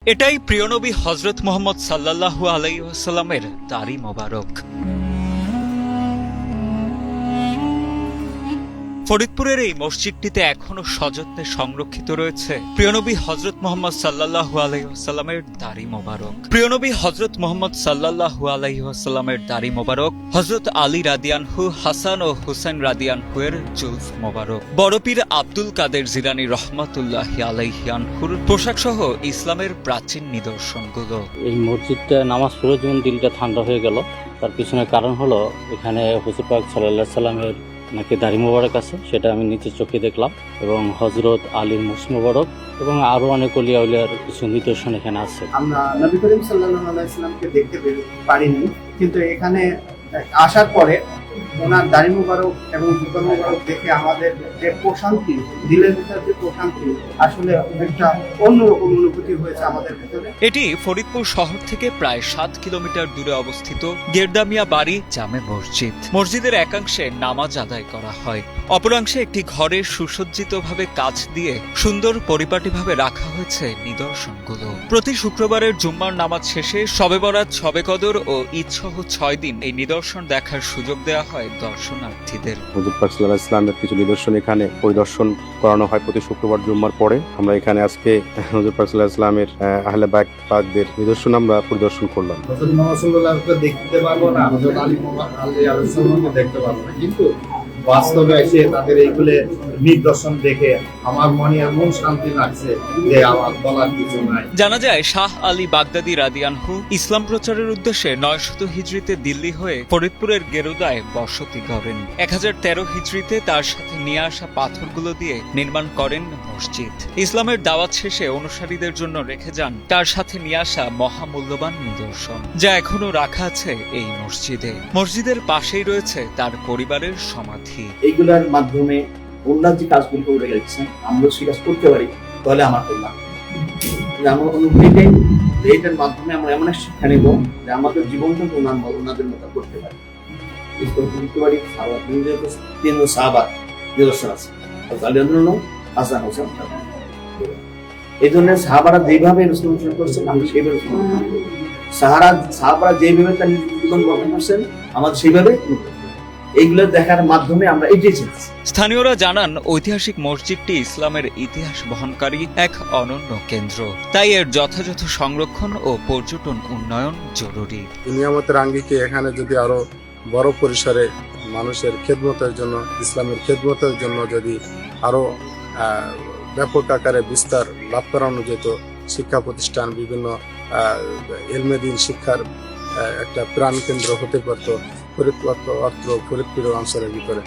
এটাই প্রিয় নবী হযরত মুহাম্মদ সাল্লাল্লাহু আলাইহি ওয়াসাল্লামের দাড়ি মোবারক। ফরিদপুরের এই মসজিদটিতে এখনো সযত্নে সংরক্ষিত রয়েছে প্রিয়নবী হযরত মুহাম্মদ সাল্লাল্লাহু আলাইহি ওয়াসাল্লামের দাড়ি মোবারক। প্রিয়নবী হযরত মুহাম্মদ সাল্লাল্লাহু আলাইহি ওয়াসাল্লামের দাড়ি মোবারক, হযরত আলী রাদিয়ানহু, হাসান ও হুসাইন রাদিয়ানহু এর জুলফ মোবারক, বড় পীর আব্দুল কাদের জিলানী রহমাতুল্লাহি আলাইহি আনহুর পোশাক সহ ইসলামের প্রাচীন নিদর্শনগুলো। এই মসজিদটা নামাজ পড়ে যখন দিলটা ঠান্ডা হয়ে গেল, তার পিছনে কারণ হলো এখানে হুজুর পাক সাল্লাল্লাহু আলাইহি সাল্লামের নাকি দাড়ি মোবারক আছে, সেটা আমি নিজের চোখে দেখলাম, এবং হযরত আলীর মুস মোবারক এবং আরো অনেক ওলিয়া উলিয়ার কিছু নিদর্শন এখানে আছে। আমরা নবী করিম সাল্লাল্লাহু আলাইহি সাল্লামকে দেখতে পারিনি, কিন্তু এখানে আসার পরে ওনার দাড়ি মোবারক এবং জুতা মোবারক দেখে আমাদের যে প্রশান্তি, দিলের ভিতরে যে প্রশান্তি, আসলে একটা অন্যরকম অনুভূতি হয়েছে আমাদের ভিতরে। এটি ফরিদপুর শহর থেকে প্রায় 7 কিলোমিটার দূরে অবস্থিত গেরদামিয়া বাড়ি জামে মসজিদ। মসজিদের একাংশে নামাজ আদায় করা হয়, অপরাংশে একটি ঘরে সুসজ্জিতভাবে কাচ দিয়ে সুন্দর পরিপাটিভাবে রাখা হয়েছে নিদর্শনগুলো। প্রতি শুক্রবারের জুম্মার নামাজ শেষে শবে বরাত, শবে কদর ও ঈদ সহ 6 দিন এই নিদর্শন দেখার সুযোগ দেওয়া হয় দর্শনার্থীদের। হুজুর পাক সাল্লাল্লাহু আলাইহি ওয়াসাল্লামের কিছু নিদর্শন এখানে পরিদর্শন করানো হয় প্রতি শুক্রবার জুম্মার পরে। আমরা এখানে আজকে হুজুর পাক সাল্লাল্লাহু আলাইহি ওয়াসাল্লামের আহলে বাইত পাকদের নিদর্শন আমরা পরিদর্শন করলাম। হযরত মুহাম্মদ সাল্লাল্লাহু আলাইহি ওয়াসাল্লামকে দেখতে পারবো না, হযরত আলী আলাইহিস সালামকে দেখতে পারবো না, কিন্তু বাস্তবে এসে তাদের এইগুলো নিদর্শন দেখে আমার মনে এমন শান্তি লাগছে যে আমার বলার কিছু নাই। জানা যায় শাহ আলী বাগদাদী রাদিয়ানহু ইসলাম প্রচারের উদ্দেশ্যে 900 হিজরিতে দিল্লি হয়ে ফরিদপুরের গেরুদায় বসতি গড়েন। 1013 হিজরিতে তার সাথে নিয়ে আসা পাথরগুলো দিয়ে নির্মাণ করেন মসজিদ। ইসলামের দাওয়াত শেষে অনুসারীদের জন্য রেখে যান তার সাথে নিয়ে আসা মহামূল্যবান নিদর্শন, যা এখনো রাখা আছে এই মসজিদে। মসজিদের পাশেই রয়েছে তার পরিবারের সমাধি। এইগুলোর মাধ্যমে ওনার যে কাজগুলো করে গেছেন আমরা সেই কাজ করতে পারি, তাহলে আমার কল্যাণ। আমার অনুভূতিটাই এটার মাধ্যমে আমরা এমন একটা শিক্ষা নেব যে আমাদের জীবনটা ওনাদের মতো করতে পারি, করতে পারি। তিন সাহাবা নিদর্শন আছে, হাসান হোসেন। এই জন্য সাহাবারা যেভাবে অনুসরণ করছেন আমরা সেইভাবে সাহাবারা যেভাবে তার জীবন গঠন করছেন আমাদের সেইভাবে এইগুলো দেখার মাধ্যমে আমরা এগিয়ে চলছি। স্থানীয়রা জানান, ঐতিহাসিক মসজিদটি ইসলামের ইতিহাস বহনকারী এক অনন্য কেন্দ্র, তাই এর যথাযথ সংরক্ষণ ও পর্যটন উন্নয়ন জরুরি। নিয়ামতের আঙ্গিকে এখানে যদি আরো বড় পরিসরে মানুষের খেদমতের জন্য, ইসলামের খেদমতের জন্য যদি আরো ব্যাপক আকারে বিস্তার লাভ করানো যেত, শিক্ষা প্রতিষ্ঠান, বিভিন্ন ইলমে দ্বীন শিক্ষার একটা প্রাণ কেন্দ্র হতে পারত ফরিদপুর অঞ্চলের ভিতরে।